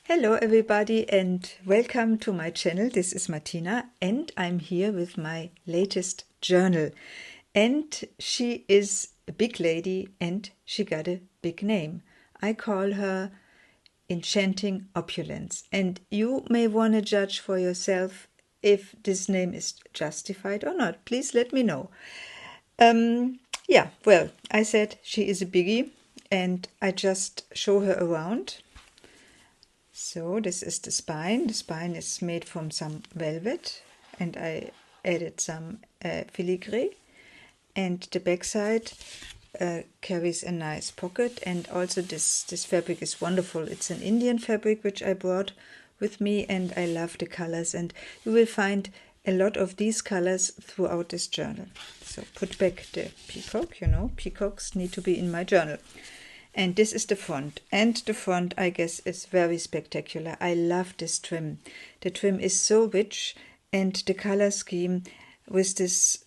Hello everybody and welcome to my channel. This is Martina and I'm here with my latest journal. And she is a big lady and she got a big name. I call her Enchanting Opulence. And you may want to judge for yourself if this name is justified or not. Please let me know. Well, I said she is a biggie and I just show her around. So this is the spine. The spine is made from some velvet and I added some filigree. And the backside carries a nice pocket, and also this fabric is wonderful. It's an Indian fabric which I brought with me and I love the colors, and you will find a lot of these colors throughout this journal. So put back the peacock, you know, peacocks need to be in my journal. And this is the front. And the front, I guess, is very spectacular. I love this trim. The trim is so rich, and the color scheme with this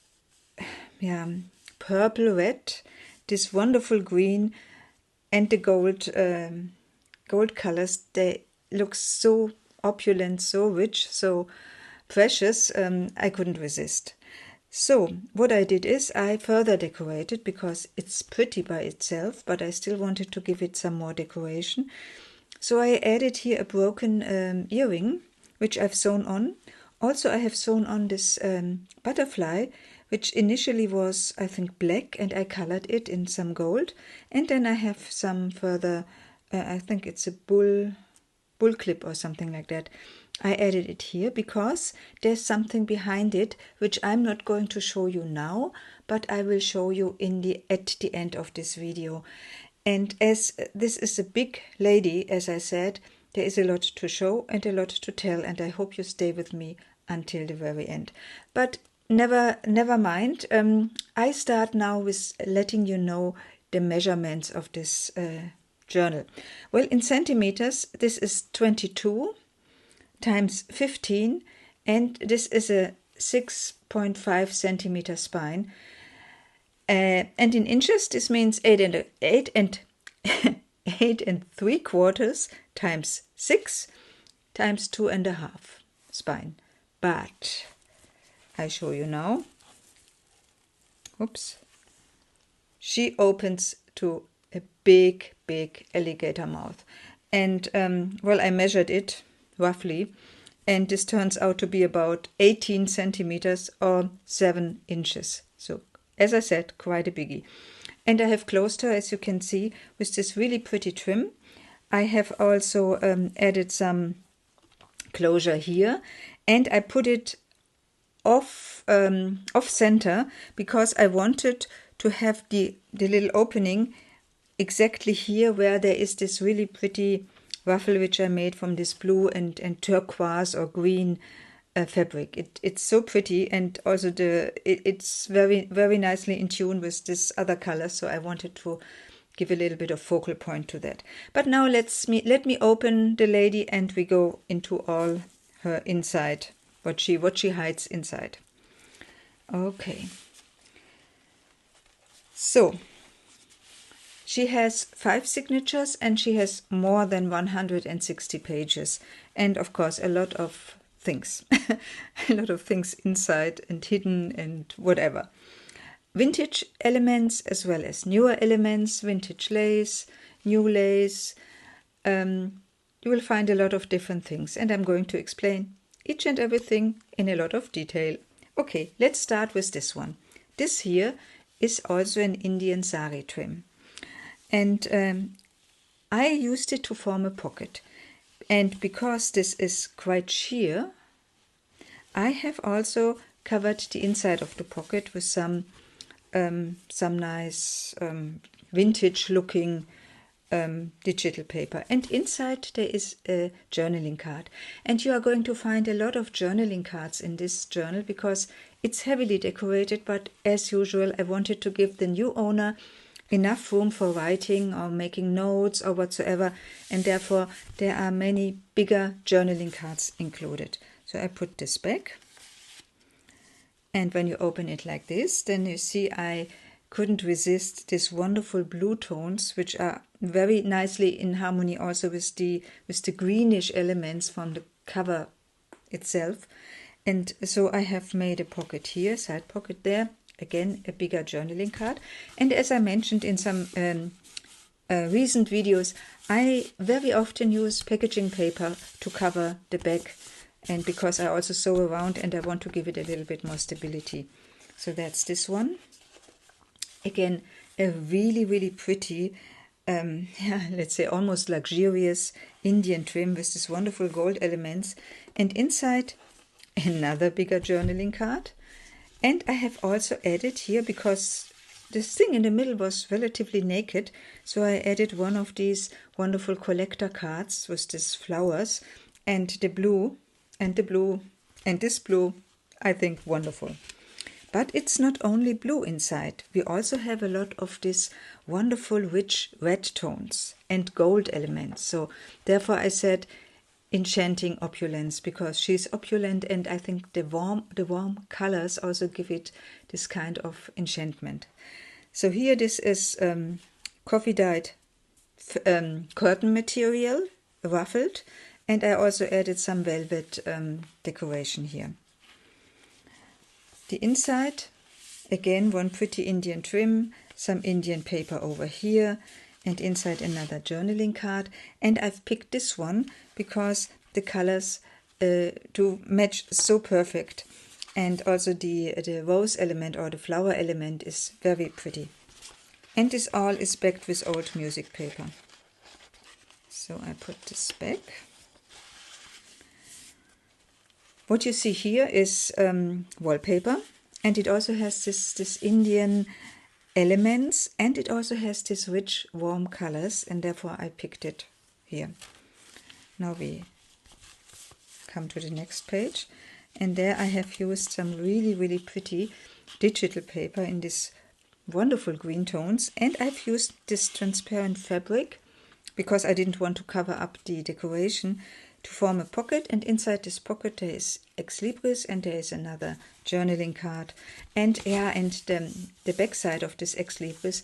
purple red, this wonderful green, and the gold colors, they look so opulent, so rich, so precious. I couldn't resist. So what I did is I further decorated because it's pretty by itself, but I still wanted to give it some more decoration. So I added here a broken earring, which I've sewn on. Also I have sewn on this butterfly, which initially was, I think, black, and I colored it in some gold. And then I have some further, I think it's a bull clip or something like that. I added it here because there's something behind it which I'm not going to show you now, but I will show you at the end of this video. And as this is a big lady, as I said, there is a lot to show and a lot to tell, and I hope you stay with me until the very end. But never mind. I start now with letting you know the measurements of this journal. Well, in centimeters, this is 22 times 15, and this is a 6.5 centimeter spine. And in inches, this means 8 and 3/4 times 6 times 2.5 spine. But I show you now. Oops. She opens to a big alligator mouth. And well, I measured it roughly, and this turns out to be about 18 centimeters or 7 inches. So, as I said, quite a biggie. And I have closed her, as you can see, with this really pretty trim. I have also added some closure here, and I put it off center because I wanted to have the little opening exactly here where there is this really pretty ruffle which I made from this blue and turquoise or green fabric. It's so pretty, and also it's very nicely in tune with this other color, so I wanted to give a little bit of focal point to that. But now let me open the lady and we go into all her inside, what she hides inside. Okay. So she has 5 signatures and she has more than 160 pages, and of course a lot of things, a lot of things inside and hidden and whatever. Vintage elements as well as newer elements, vintage lace, new lace. You will find a lot of different things, and I'm going to explain each and everything in a lot of detail. Okay, let's start with this one. This here is also an Indian sari trim. And I used it to form a pocket. And because this is quite sheer, I have also covered the inside of the pocket with some nice vintage looking digital paper. And inside there is a journaling card. And you are going to find a lot of journaling cards in this journal because it's heavily decorated, but as usual I wanted to give the new owner enough room for writing or making notes or whatsoever, and therefore there are many bigger journaling cards included. So I put this back, and when you open it like this, then you see I couldn't resist these wonderful blue tones, which are very nicely in harmony also with the greenish elements from the cover itself. And so I have made a pocket here, side pocket there, again a bigger journaling card. And as I mentioned in some recent videos, I very often use packaging paper to cover the back, and because I also sew around and I want to give it a little bit more stability. So that's this one. Again, a really, really pretty, let's say almost luxurious Indian trim with this wonderful gold elements. And inside, another bigger journaling card. And I have also added here, because this thing in the middle was relatively naked, so I added one of these wonderful collector cards with these flowers, and the blue, and the blue, and this blue, I think wonderful. But it's not only blue inside. We also have a lot of these wonderful rich red tones and gold elements. So therefore I said Enchanting Opulence, because she's opulent, and I think the warm colors also give it this kind of enchantment. So here this is coffee dyed curtain material, ruffled, and I also added some velvet decoration here. The inside, again one pretty Indian trim, some Indian paper over here, and inside another journaling card. And I've picked this one because the colors do match so perfect, and also the rose element or the flower element is very pretty. And this all is backed with old music paper. So I put this back. What you see here is wallpaper, and it also has this Indian elements, and it also has this rich warm colors, and therefore I picked it here. Now we come to the next page, and there I have used some really, really pretty digital paper in this wonderful green tones, and I've used this transparent fabric because I didn't want to cover up the decoration, to form a pocket. And inside this pocket there is ex libris, and there is another journaling card, and the back side of this ex libris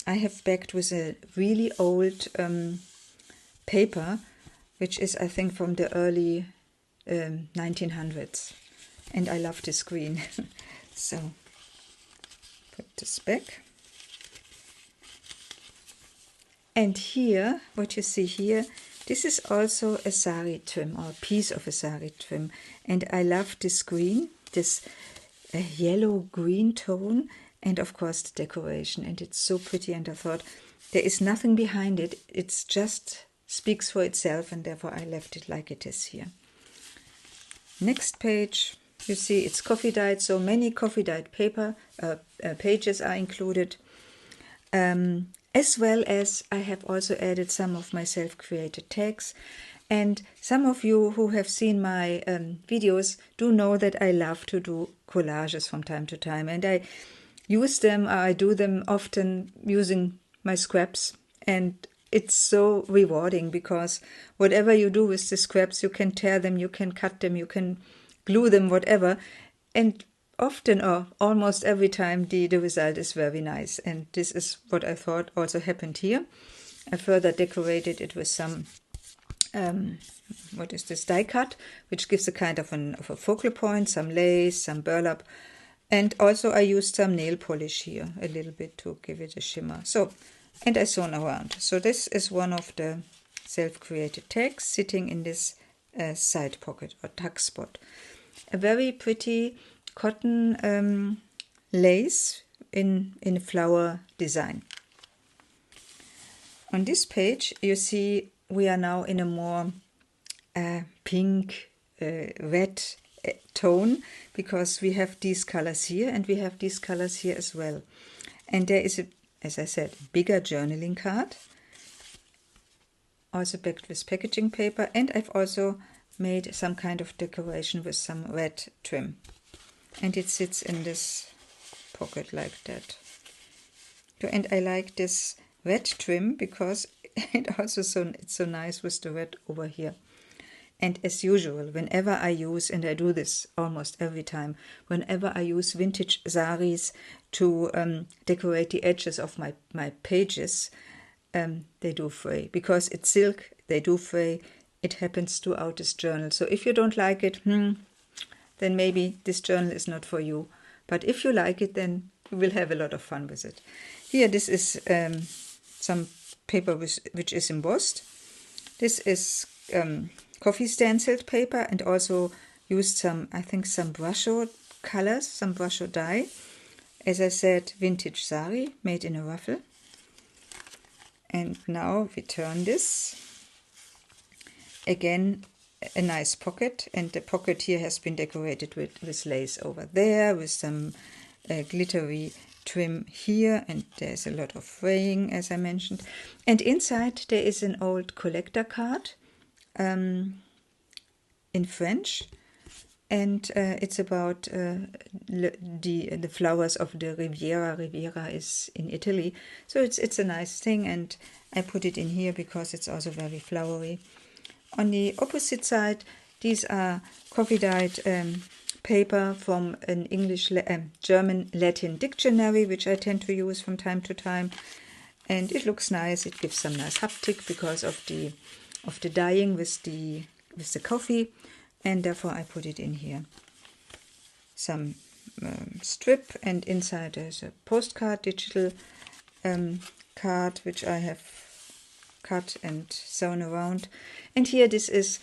I have backed with a really old paper, which is I think from the early 1900s, and I love this green. So put this back. And here, what you see here, this is also a sari trim, or a piece of a sari trim. And I love this green, this yellow-green tone, and of course the decoration. And it's so pretty, and I thought there is nothing behind it. It's just speaks for itself, and therefore I left it like it is here. Next page, you see it's coffee dyed, so many coffee dyed paper pages are included. As well as I have also added some of my self-created tags. And some of you who have seen my videos do know that I love to do collages from time to time. And I use them, I do them often using my scraps. And it's so rewarding, because whatever you do with the scraps, you can tear them, you can cut them, you can glue them, whatever. And often, or almost every time, the result is very nice. And this is what I thought also happened here. I further decorated it with some, what is this, die cut, which gives a kind of a focal point, some lace, some burlap. And also I used some nail polish here, a little bit, to give it a shimmer. So, and I sewn around. So this is one of the self-created tags sitting in this side pocket or tuck spot. A very pretty cotton lace in a flower design. On this page you see we are now in a more pink, red tone, because we have these colors here and we have these colors here as well. And there is, as I said, bigger journaling card, also backed with packaging paper, and I've also made some kind of decoration with some red trim. And it sits in this pocket like that. And I like this red trim because it's so nice with the red over here. And as usual, whenever I use, and I do this almost every time, whenever I use vintage saris to decorate the edges of my pages, they do fray. Because it's silk, they do fray. It happens throughout this journal. So if you don't like it, then maybe this journal is not for you. But if you like it, then you will have a lot of fun with it. Here, this is some paper which is embossed. This is coffee stenciled paper, and also used some, I think, some brusho colors, some brusho dye. As I said, vintage sari made in a ruffle. And now we turn this. Again, a nice pocket, and the pocket here has been decorated with lace over there, with some glittery trim here, and there's a lot of fraying, as I mentioned. And inside there is an old collector card in French, and it's about the flowers of the Riviera. Riviera is in Italy, so it's a nice thing, and I put it in here because it's also very flowery. On the opposite side, these are coffee dyed paper from an German Latin dictionary, which I tend to use from time to time, and it looks nice. It gives some nice haptic because of the dyeing with the coffee, and therefore I put it in here. Some strip, and inside there's a postcard, digital card, which I have cut and sewn around. And here this is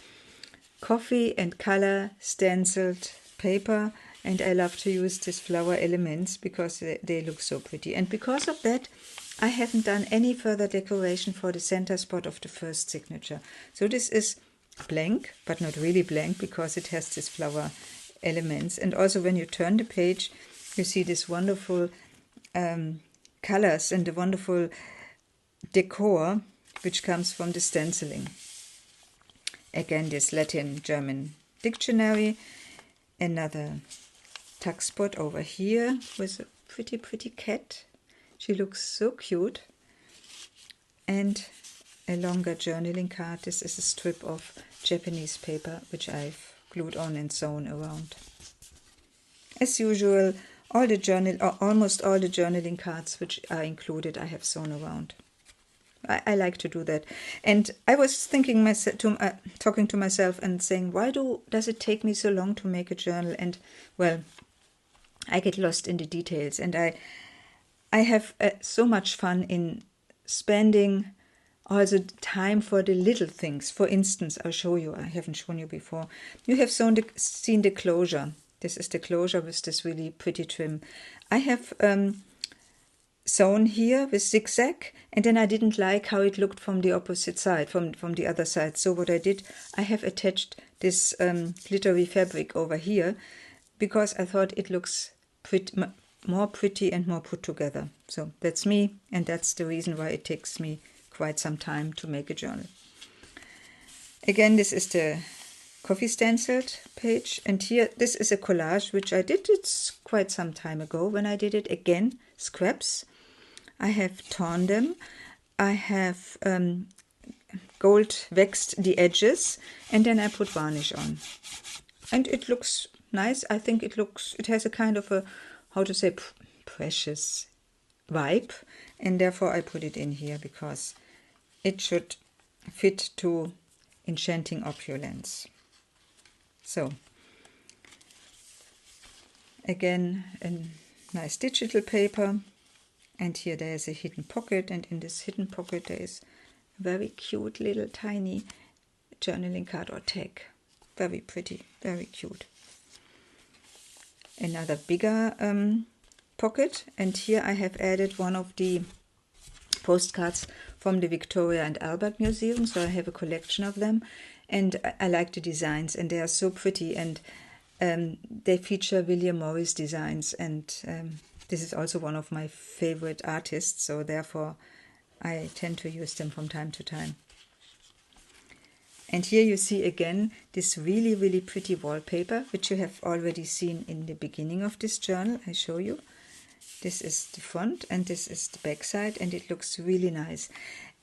coffee and color stenciled paper, and I love to use these flower elements because they look so pretty. And because of that, I haven't done any further decoration for the center spot of the first signature. So this is blank, but not really blank, because it has these flower elements. And also when you turn the page, you see this wonderful colors and the wonderful decor which comes from the stenciling. Again, this Latin-German dictionary, another tuck spot over here with a pretty, pretty cat. She looks so cute. And a longer journaling card. This is a strip of Japanese paper, which I've glued on and sewn around. As usual, almost all the journaling cards which are included, I have sewn around. I like to do that. And I was thinking talking to myself and saying, why does it take me so long to make a journal? And well, I get lost in the details, and I have so much fun in spending also time for the little things. For instance, I'll show you, I haven't shown you before. You have seen the closure. This is the closure with this really pretty trim. I have sewn here with zigzag, and then I didn't like how it looked from the opposite side, from the other side. So what I did, I have attached this glittery fabric over here, because I thought it looks more pretty and more put together. So that's me, and that's the reason why it takes me quite some time to make a journal. Again, this is the coffee stenciled page, and here this is a collage which I did. It's quite some time ago when I did it. Again, scraps. I have torn them. I have gold waxed the edges, and then I put varnish on, and it looks nice. I think it has a kind of a, how to say, precious vibe, and therefore I put it in here because it should fit to Enchanting Opulence. So again, a nice digital paper, and here there is a hidden pocket, and in this hidden pocket there is a very cute little tiny journaling card or tag. Very pretty, very cute. Another bigger pocket, and here I have added one of the postcards from the Victoria and Albert Museum. So I have a collection of them, and I like the designs, and they are so pretty, and they feature William Morris designs, and this is also one of my favorite artists, so therefore I tend to use them from time to time. And here you see again this really, really pretty wallpaper, which you have already seen in the beginning of this journal. I show you. This is the front, and this is the back side, and it looks really nice.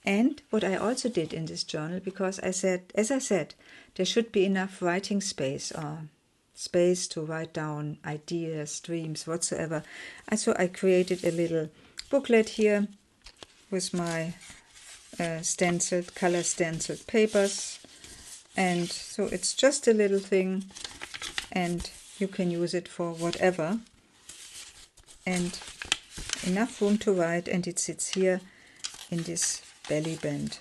And what I also did in this journal, because I said, as I said, there should be enough writing space or space to write down ideas, dreams, whatsoever. So I created a little booklet here with my color stenciled papers. And so it's just a little thing, and you can use it for whatever. And enough room to write, and it sits here in this belly band.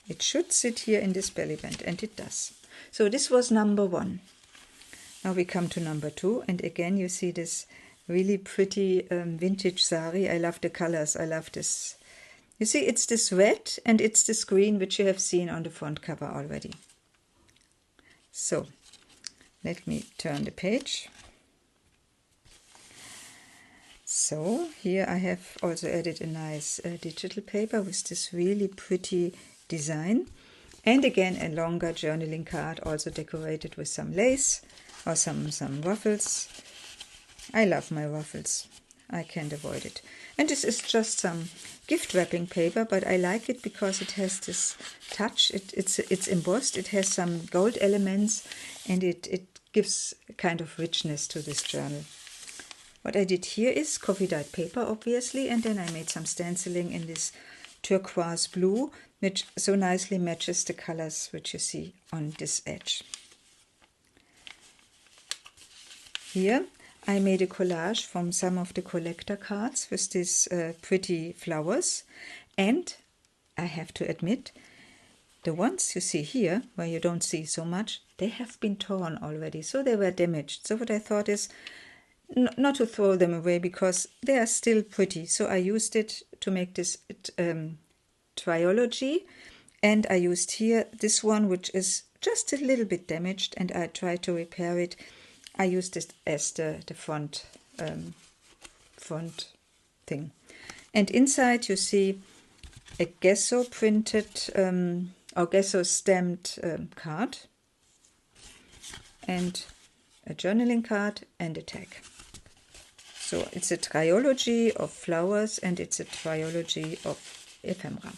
It should sit here in this belly band, and it does. So this was number 1. Now we come to number 2, and again you see this really pretty vintage sari. I love the colors. I love this. You see, it's this red and it's this green, which you have seen on the front cover already. So let me turn the page. So here I have also added a nice digital paper with this really pretty design. And again a longer journaling card, also decorated with some lace or some ruffles. I love my ruffles. I can't avoid it. And this is just some gift wrapping paper, but I like it because it has this touch. It's embossed. It has some gold elements, and it gives a kind of richness to this journal. What I did here is coffee dyed paper, obviously, and then I made some stenciling in this turquoise blue, which so nicely matches the colors which you see on this edge. Here I made a collage from some of the collector cards with these pretty flowers, and I have to admit, the ones you see here, where you don't see so much, they have been torn already, so they were damaged. So what I thought is not to throw them away, because they are still pretty. So I used it to make this trilogy, and I used here this one, which is just a little bit damaged, and I tried to repair it. I used this as the front thing. And inside you see a gesso printed or gesso stamped card, and a journaling card and a tag. So it's a trilogy of flowers, and it's a trilogy of ephemera.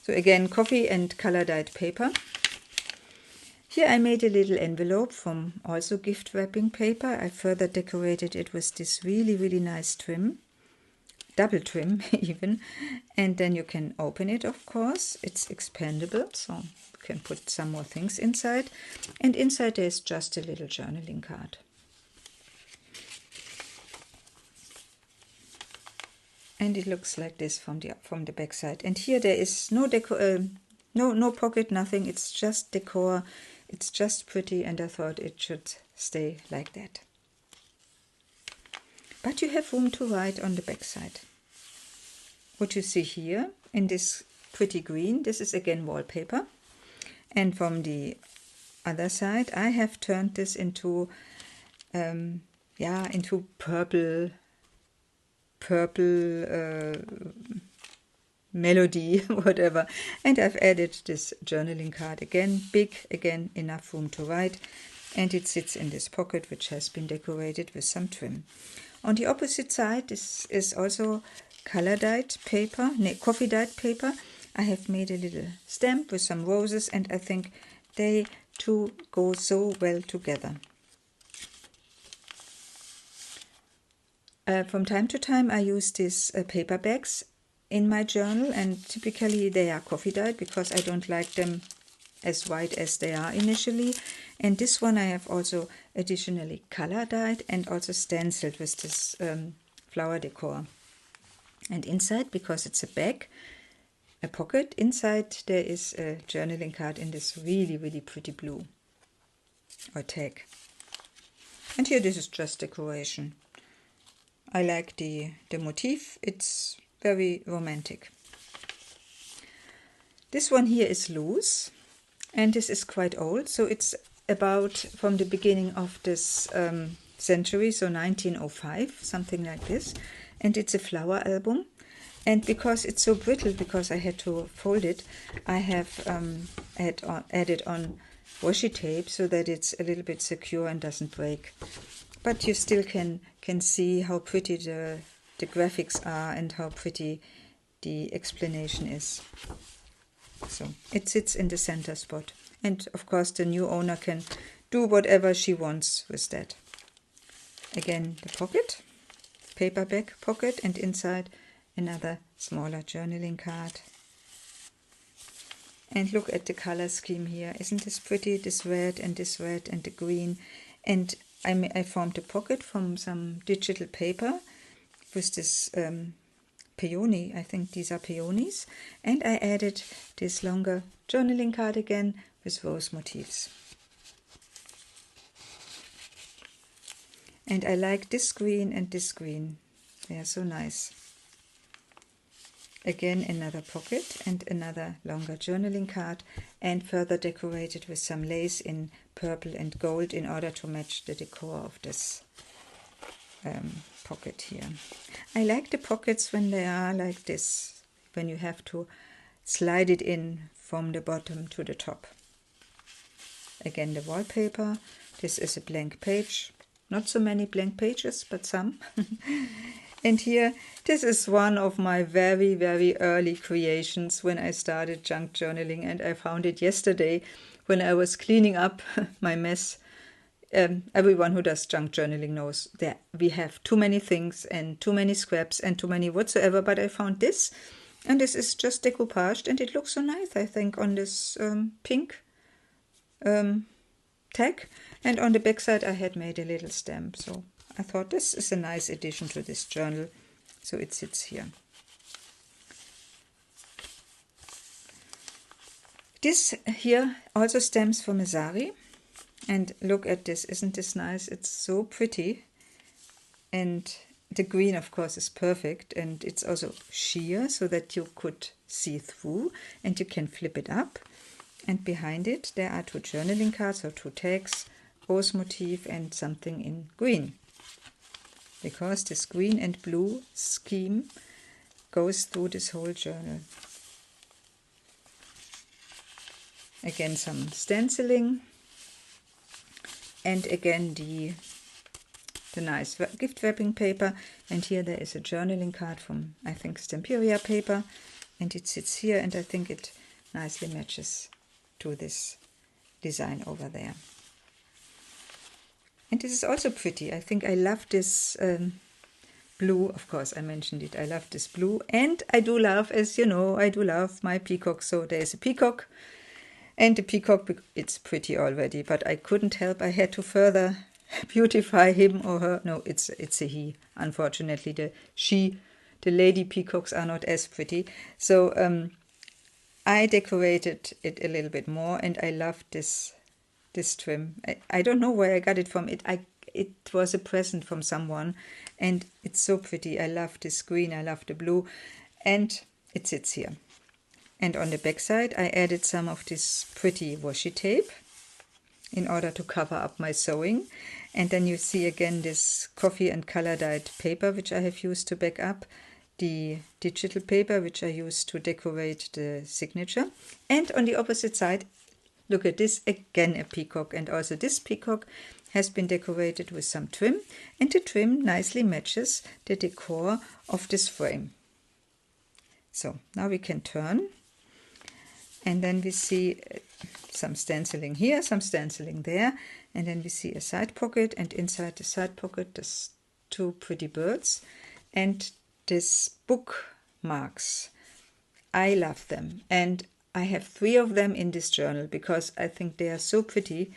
So again, coffee and color dyed paper. Here I made a little envelope from also gift wrapping paper. I further decorated it with this really, really nice trim, double trim even. And then you can open it, of course. It's expandable, so you can put some more things inside. And inside there's just a little journaling card. And it looks like this from the back side. And here there is no no pocket, nothing. It's just decor. It's just pretty, and I thought it should stay like that. But you have room to write on the back side. What you see here in this pretty green, this is again wallpaper. And from the other side, I have turned this into into purple melody, whatever. And I've added this journaling card again, big, again, enough room to write. And it sits in this pocket, which has been decorated with some trim. On the opposite side, this is also color dyed paper, coffee dyed paper. I have made a little stamp with some roses, and I think they two go so well together. From time to time I use these paper bags in my journal, and typically they are coffee dyed because I don't like them as white as they are initially. And this one I have also additionally color dyed and also stenciled with this flower decor. And inside, because it's a bag, a pocket, inside there is a journaling card in this really, really pretty blue, or tag. And here this is just decoration. I like the motif. It's very romantic. This one here is loose, and this is quite old, so it's about from the beginning of this century, so 1905, something like this. And it's a flower album, and because it's so brittle, because I had to fold it, I have added on washi tape so that it's a little bit secure and doesn't break. But you still can see how pretty the the graphics are and how pretty the explanation is. So it sits in the center spot. And of course the new owner can do whatever she wants with that. Again, the pocket, paperback pocket, and inside another smaller journaling card. And look at the color scheme here. Isn't this pretty? This red and the green. And I formed a pocket from some digital paper with this peony. I think these are peonies. And I added this longer journaling card again with rose motifs. And I like this green and this green. They are so nice. Again, another pocket and another longer journaling card, and further decorated with some lace in purple and gold in order to match the decor of this pocket here. I like the pockets when they are like this, when you have to slide it in from the bottom to the top. Again, the wallpaper. This is a blank page. Not so many blank pages, but some. And here, this is one of my very, very early creations when I started junk journaling, and I found it yesterday when I was cleaning up my mess. Everyone who does junk journaling knows that we have too many things and too many scraps and too many whatsoever, but I found this, and this is just decoupaged, and it looks so nice, I think, on this pink tag. And on the back side I had made a little stamp, so I thought this is a nice addition to this journal, so it sits here. This here also stems from a sari, and look at this, isn't this nice? It's so pretty, and the green of course is perfect, and it's also sheer so that you could see through, and you can flip it up, and behind it there are two journaling cards or two tags, rose motif and something in green, because this green and blue scheme goes through this whole journal. Again, some stenciling, and again the nice gift wrapping paper, and here there is a journaling card from, I think, Stamperia paper, and it sits here, and I think it nicely matches to this design over there. And this is also pretty. I think I love this blue. Of course, I mentioned it. I love this blue. And I do love, as you know, I do love my peacock. So there is a peacock. And the peacock, it's pretty already. But I couldn't help. I had to further beautify him or her. No, it's a he. Unfortunately, the lady peacocks are not as pretty. So I decorated it a little bit more. And I love this trim. I don't know where I got it from. It was a present from someone, and it's so pretty. I love this green, I love the blue, and it sits here. And on the back side I added some of this pretty washi tape in order to cover up my sewing. And then you see again this coffee and color dyed paper which I have used to back up, the digital paper which I used to decorate the signature. And on the opposite side, look at this, again a peacock, and also this peacock has been decorated with some trim, and the trim nicely matches the decor of this frame. So now we can turn, and then we see some stenciling here, some stenciling there, and then we see a side pocket, and inside the side pocket there's two pretty birds, and these bookmarks. I love them, and I have 3 of them in this journal because I think they are so pretty,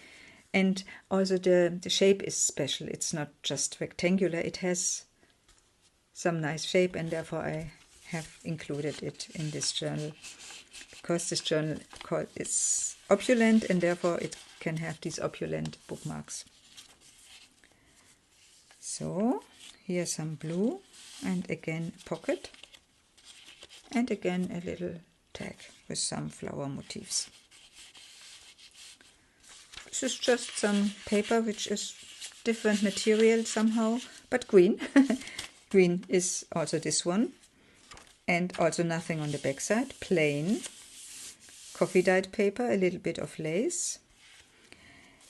and also the shape is special. It's not just rectangular, it has some nice shape, and therefore I have included it in this journal because this journal is opulent, and therefore it can have these opulent bookmarks. So here's some blue, and again a pocket, and again a little tag with some flower motifs. This is just some paper which is different material somehow, but green. Green is also this one, and also nothing on the back side, plain coffee dyed paper, a little bit of lace.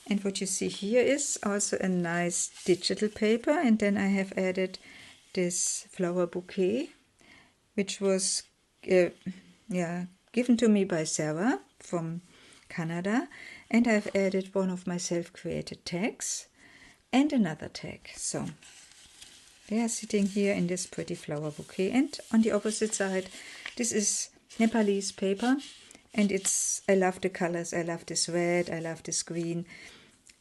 And what you see here is also a nice digital paper, and then I have added this flower bouquet, which was given to me by Sarah from Canada, and I've added one of my self-created tags and another tag. So they are sitting here in this pretty flower bouquet, and on the opposite side, this is Nepalese paper, and I love the colors. I love this red, I love this green,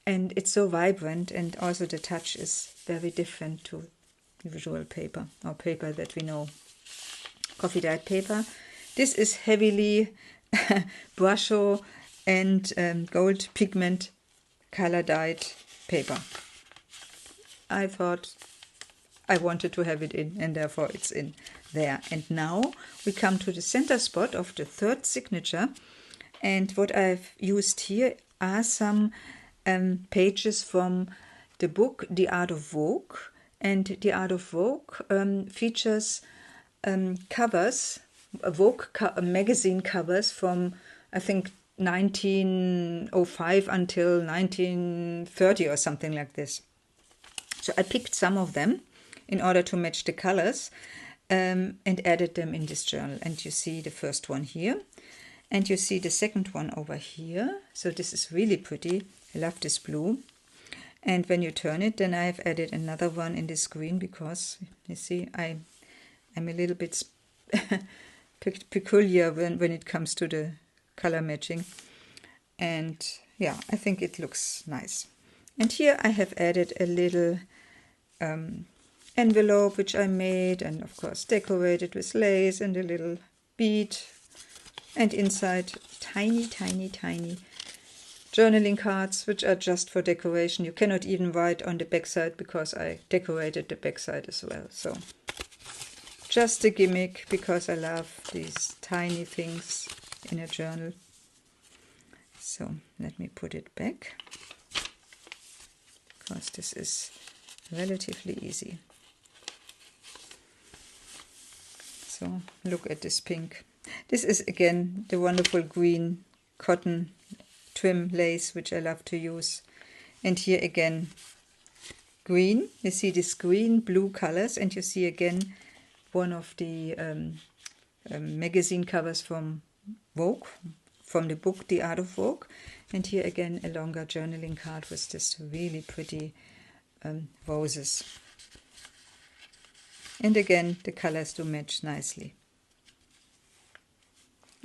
and it's so vibrant, and also the touch is very different to usual paper or paper that we know, coffee dyed paper. This is heavily brusho and gold pigment color dyed paper. I thought I wanted to have it in, and therefore it's in there. And now we come to the center spot of the third signature, and what I've used here are some pages from the book The Art of Vogue, and The Art of Vogue features covers, Vogue magazine covers from, I think, 1905 until 1930 or something like this. So I picked some of them in order to match the colors and added them in this journal. And you see the first one here, and you see the second one over here. So this is really pretty. I love this blue. And when you turn it, then I've added another one in this green, because you see I'm a little bit peculiar when it comes to the color matching. And yeah, I think it looks nice. And here I have added a little envelope which I made, and of course decorated with lace and a little bead, and inside tiny journaling cards, which are just for decoration. You cannot even write on the backside because I decorated the backside as well. So just a gimmick, because I love these tiny things in a journal. So let me put it back, because this is relatively easy. So look at this pink. This is again the wonderful green cotton trim lace, which I love to use. And here again green. You see this green blue colors, and you see again one of the magazine covers from Vogue, from the book The Art of Vogue. And here again a longer journaling card with this really pretty roses. And again the colors do match nicely.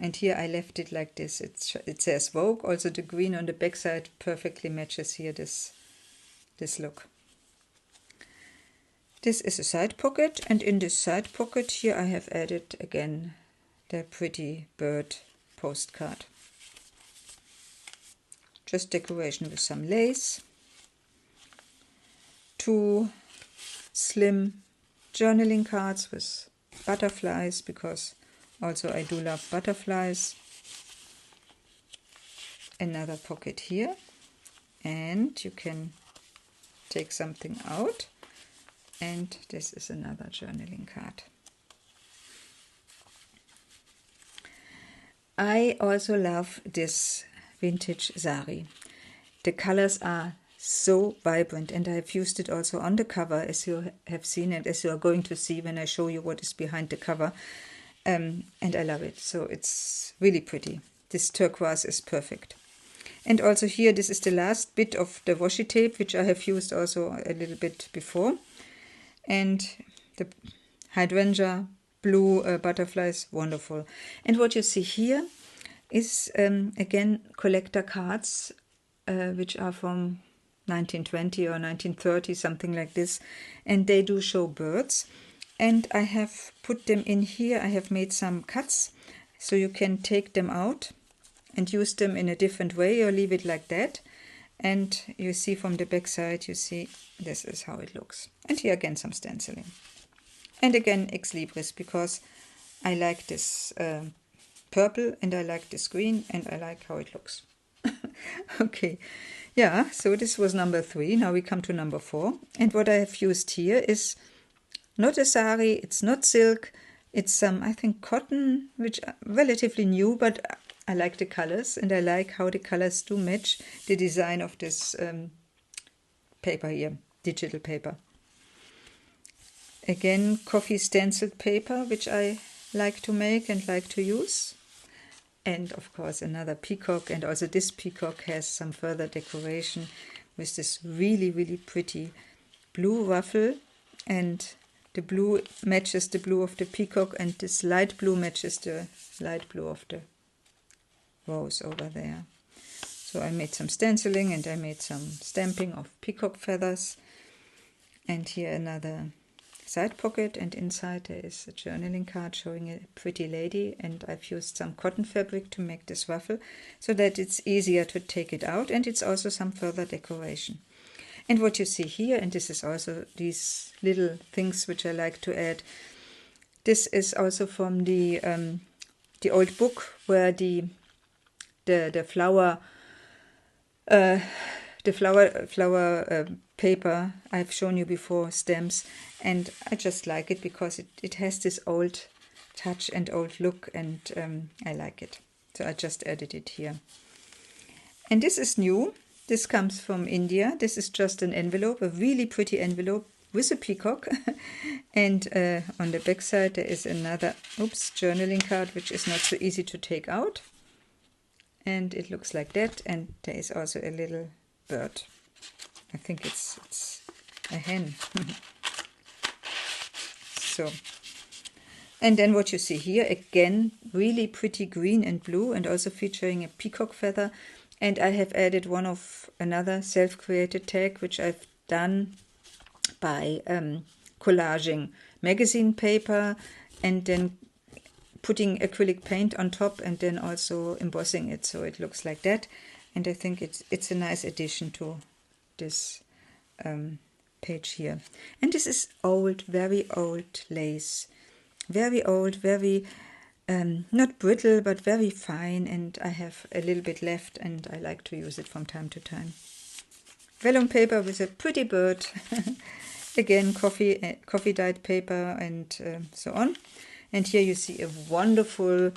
And here I left it like this. It says Vogue. Also the green on the backside perfectly matches here this look. This is a side pocket, and in this side pocket here I have added again the pretty bird postcard. Just decoration with some lace. 2 slim journaling cards with butterflies, because also I do love butterflies. Another pocket here, and you can take something out, and this is another journaling card. I also love this vintage sari. The colors are so vibrant, and I have used it also on the cover, as you have seen, and as you are going to see when I show you what is behind the cover. And I love it. So it's really pretty. This turquoise is perfect. And also here, this is the last bit of the washi tape, which I have used also a little bit before. And the hydrangea blue butterflies, wonderful. And what you see here is again collector cards, which are from 1920 or 1930, something like this, and they do show birds. And I have put them in here. I have made some cuts, so you can take them out and use them in a different way, or leave it like that. And you see from the back side, you see this is how it looks. And here again some stenciling. And again ex libris, because I like this purple, and I like this green, and I like how it looks. Okay, yeah, so this was number 3. Now we come to number 4. And what I have used here is not a sari, it's not silk, it's some, I think, cotton, which are relatively new, but I like the colors, and I like how the colors do match the design of this paper here, digital paper. Again, coffee stenciled paper, which I like to make and like to use. And of course another peacock, and also this peacock has some further decoration with this really, really pretty blue ruffle, and the blue matches the blue of the peacock, and this light blue matches the light blue of the rose over there. So I made some stenciling and I made some stamping of peacock feathers. And here another side pocket, and inside there is a journaling card showing a pretty lady, and I've used some cotton fabric to make this ruffle so that it's easier to take it out, and it's also some further decoration. And what you see here, and this is also these little things which I like to add, this is also from the old book where the flower paper I've shown you before, stems, and I just like it because it has this old touch and old look, and I like it. So I just added it here. And this is new. This comes from India. This is just an envelope, a really pretty envelope with a peacock. And on the back side there is another journaling card, which is not so easy to take out. And it looks like that, and there is also a little bird. I think it's a hen. So, and then what you see here, again, really pretty green and blue, and also featuring a peacock feather. And I have added another self-created tag, which I've done by collaging magazine paper and then putting acrylic paint on top and then also embossing it so it looks like that. And I think it's a nice addition to this page here. And this is old, very old lace. Very old, very, not brittle, but very fine. And I have a little bit left and I like to use it from time to time. Vellum paper with a pretty bird. Again, coffee dyed paper and so on. And here you see a wonderful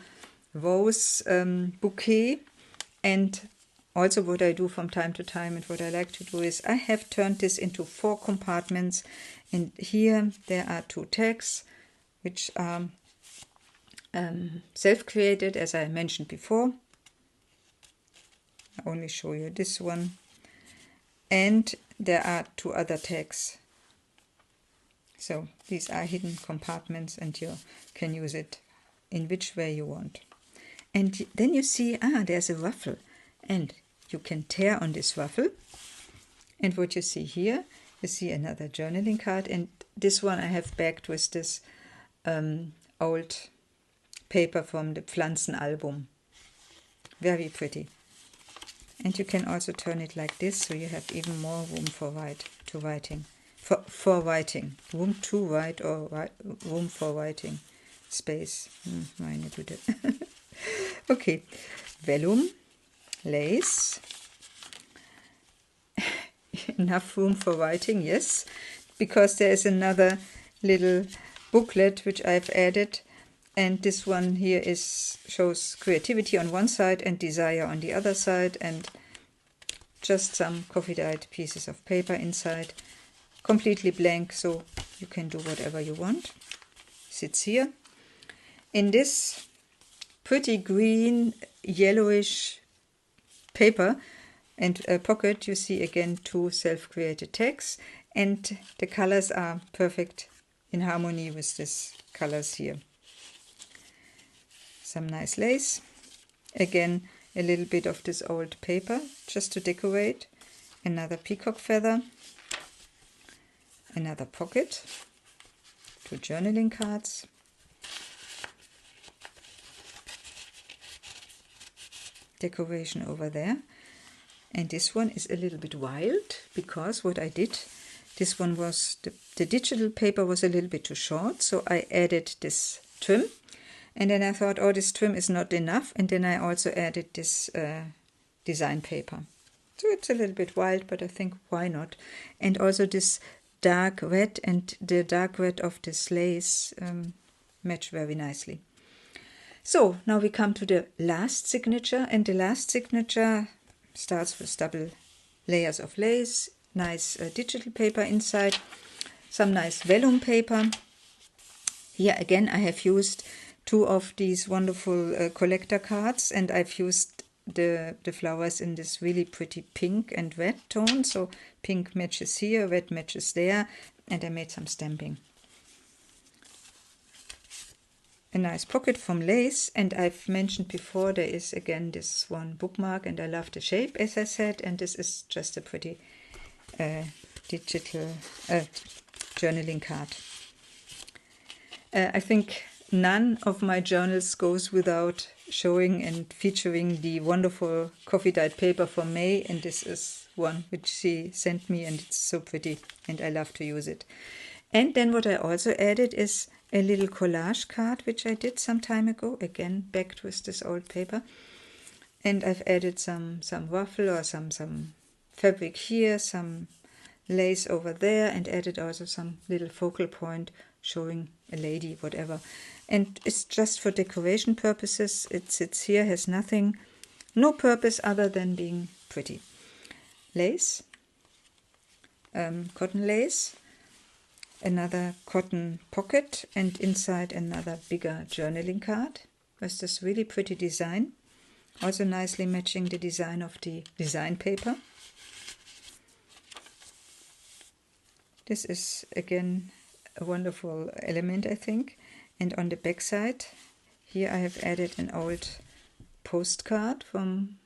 rose bouquet. And also what I do from time to time and what I like to do is I have turned this into 4 compartments. And here there are 2 tags, which are self-created, as I mentioned before. I only show you this one. And there are 2 other tags. So these are hidden compartments and you can use it in which way you want. And then you see, there's a ruffle. And you can tear on this ruffle. And what you see here, you see another journaling card. And this one I have backed with this old paper from the Pflanzenalbum. Very pretty. And you can also turn it like this, so you have even more room for writing. For writing. Room to write or room for writing. Space. Meine Güte. Okay. Vellum. Lace. Enough room for writing, yes. Because there is another little booklet which I've added. And this one here shows creativity on one side and desire on the other side. And just some coffee-dyed pieces of paper inside. Completely blank, so you can do whatever you want. Sits here. In this pretty green, yellowish paper and pocket, you see again 2 self-created tags. And the colors are perfect in harmony with these colors here. Some nice lace. Again, a little bit of this old paper just to decorate. Another peacock feather. Another pocket. 2 journaling cards. Decoration over there. And this one is a little bit wild because what I did, this one was, the digital paper was a little bit too short, so I added this trim. And then I thought, this trim is not enough. And then I also added this design paper. So it's a little bit wild, but I think why not? And also this dark red and the dark red of this lace match very nicely. So now we come to the last signature. And the last signature starts with double layers of lace. Nice digital paper inside. some nice vellum paper. Here again I have used two of these wonderful collector cards, and I've used the flowers in this really pretty pink and red tone. So pink matches here, red matches there, and I made some stamping. A nice pocket from lace, and I've mentioned before there is again this one bookmark, and I love the shape, as I said, and this is just a pretty digital journaling card. I think none of my journals goes without showing and featuring the wonderful coffee dyed paper from May, and this is one which she sent me, and it's so pretty and I love to use it. And then what I also added is a little collage card which I did some time ago, again backed with this old paper, and I've added some ruffle or some fabric here, some lace over there, and added also some little focal point showing a lady, whatever. And it's just for decoration purposes. It sits here, has nothing, no purpose other than being pretty. Lace, cotton lace, another cotton pocket, and inside another bigger journaling card with this really pretty design, also nicely matching the design of the design paper. This is again a wonderful element, I think. And on the back side, here I have added an old postcard from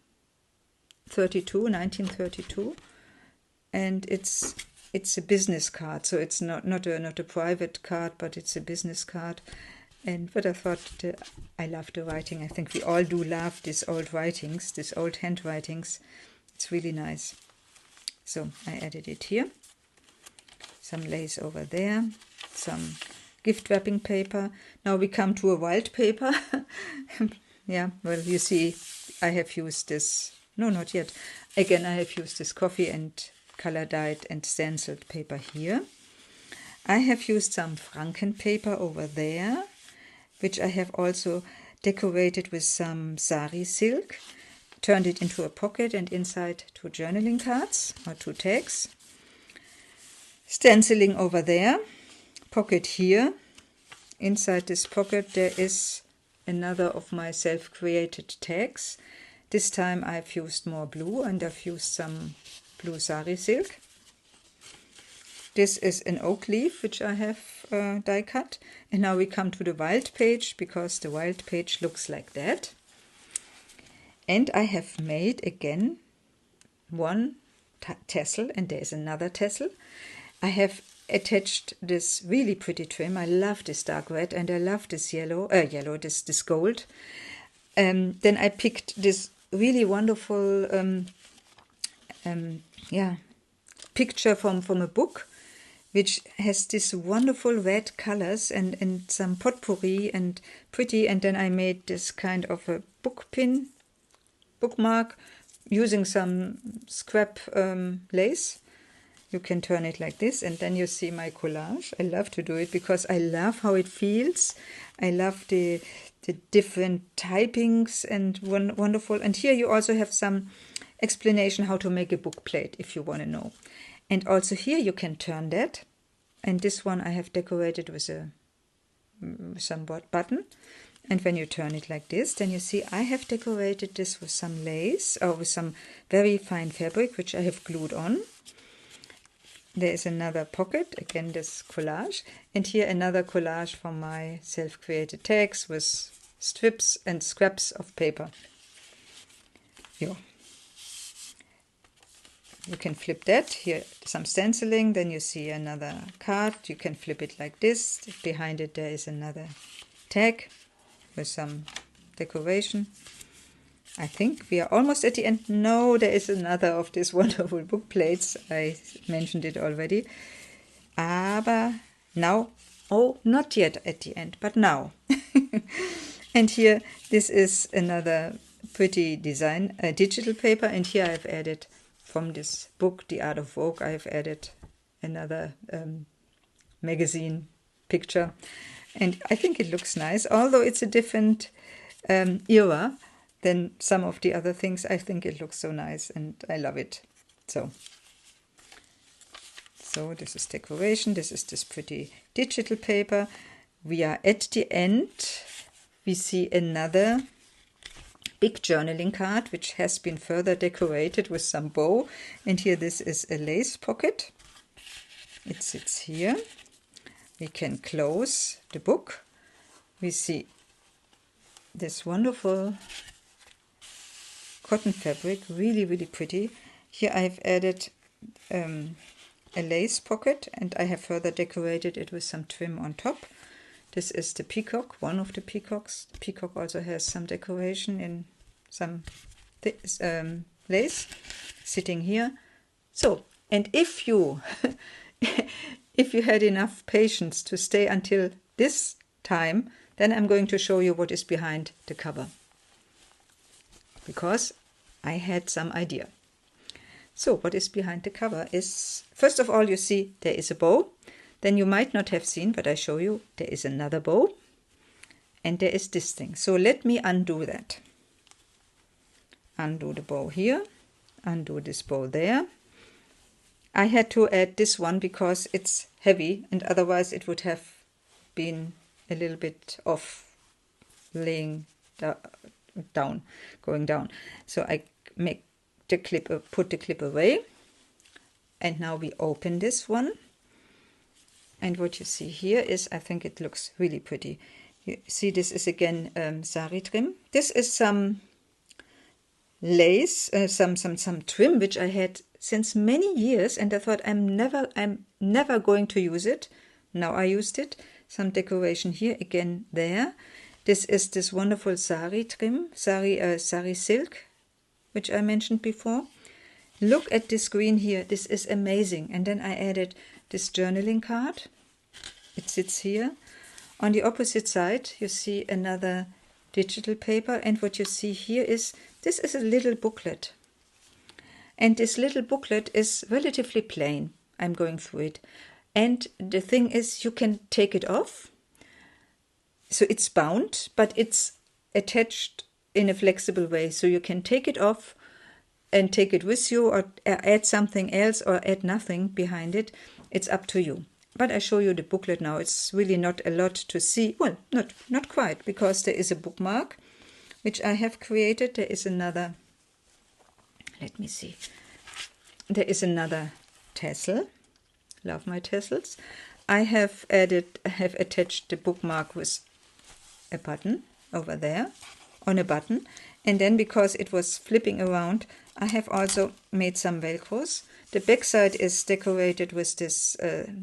1932, and it's a business card, so it's not a private card, but it's a business card. And but I thought I love the writing. I think we all do love these old writings, these old handwritings. It's really nice. So I added it here. Some lace over there, some gift wrapping paper. Now we come to a wild paper. Yeah, well, you see, I have used this, no, not yet. Again, I have used this coffee and color dyed and stenciled paper here. I have used some Franken paper over there, which I have also decorated with some sari silk, turned it into a pocket, and inside two journaling cards or two tags. Stenciling over there, pocket here. Inside this pocket there is another of my self-created tags. This time I've used more blue, and I've used some blue sari silk. This is an oak leaf which I have die cut. And now we come to the wild page, because the wild page looks like that. And I have made again one tassel, and there is another tassel. I have attached this really pretty trim. I love this dark red, and I love this this gold. Then I picked this really wonderful picture from a book, which has this wonderful red colors and some potpourri and pretty. And then I made this kind of a bookmark, using some scrap lace. You can turn it like this, and then you see my collage. I love to do it because I love how it feels. I love the different typings and wonderful. And here you also have some explanation how to make a book plate if you want to know. And also here you can turn that. And this one I have decorated with some button. And when you turn it like this, then you see I have decorated this with some lace or with some very fine fabric, which I have glued on. There is another pocket, again this collage, and here another collage from my self-created tags with strips and scraps of paper. Yeah. You can flip that, here some stenciling, then you see another card, you can flip it like this, behind it there is another tag with some decoration. I think we are almost at the end. No, there is another of these wonderful book plates. I mentioned it already. Aber now, oh, not yet at the end, but now. And here, this is another pretty design, digital paper. And here I've added, from this book, The Art of Vogue, I've added another magazine picture. And I think it looks nice, although it's a different era than some of the other things. I think it looks so nice and I love it. So So this is decoration. This is this pretty digital paper. We are at the end. We see another big journaling card, which has been further decorated with some bow. And here this is a lace pocket. It sits here. We can close the book. We see this wonderful cotton fabric, really, really pretty. Here I've added a lace pocket, and I have further decorated it with some trim on top. This is the peacock, one of the peacocks. The peacock also has some decoration in some lace sitting here. So, and if you if you had enough patience to stay until this time, then I'm going to show you what is behind the cover, because I had some idea. So what is behind the cover is, first of all, you see there is a bow. Then you might not have seen, but I show you, there is another bow. And there is this thing. So let me undo that. Undo the bow here. Undo this bow there. I had to add this one because it's heavy, and otherwise it would have been a little bit off laying down, going down. So I make the clip, put the clip away. And now we open this one. And what you see here is, I think it looks really pretty. You see, this is again sari trim. This is some lace, some trim which I had since many years, and I thought I'm never going to use it. Now I used it. Some decoration here again there. This is this wonderful sari trim, sari silk, which I mentioned before. Look at this green here. This is amazing. And then I added this journaling card. It sits here. On the opposite side, you see another digital paper. And what you see here is, this is a little booklet. And this little booklet is relatively plain. I'm going through it. And the thing is, you can take it off. So it's bound, but it's attached in a flexible way. So you can take it off and take it with you, or add something else, or add nothing behind it. It's up to you. But I show you the booklet now. It's really not a lot to see. Well, not quite, because there is a bookmark, which I have created. There is another, let me see. There is another tassel. Love my tassels. I have attached the bookmark with a button over there, on a button. And then, because it was flipping around, I have also made some velcros. The back side is decorated with this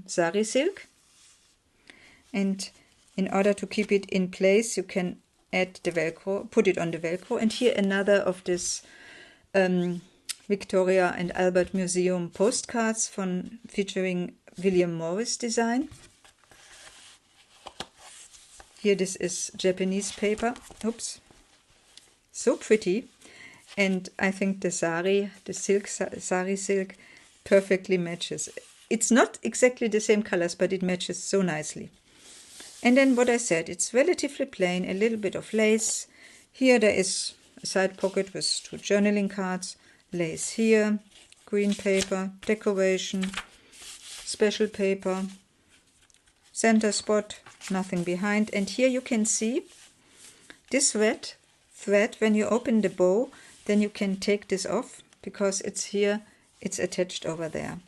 sari silk. And in order to keep it in place, you can add the velcro, put it on the velcro. And here another of this Victoria and Albert Museum postcards featuring William Morris design. Here this is Japanese paper. Oops. So pretty. And I think the sari silk perfectly matches. It's not exactly the same colors, but it matches so nicely. And then what I said, it's relatively plain, a little bit of lace. Here there is a side pocket with 2 journaling cards, lace here, green paper, decoration, special paper, center spot, nothing behind. And here you can see this red thread. When you open the bow, then you can take this off, because it's here, it's attached over there.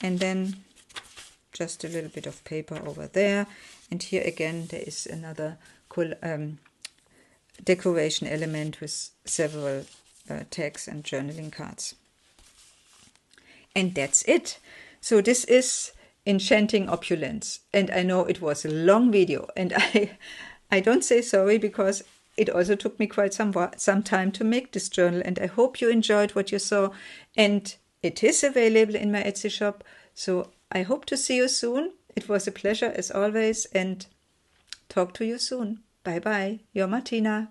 And then just a little bit of paper over there. And here again there is another cool decoration element with several tags and journaling cards. And that's it. So this is Enchanting Opulence. And I know it was a long video, and I don't say sorry, because it also took me quite some time to make this journal, and I hope you enjoyed what you saw. And it is available in my Etsy shop, so I hope to see you soon. It was a pleasure as always, and talk to you soon. Bye bye, your Martina.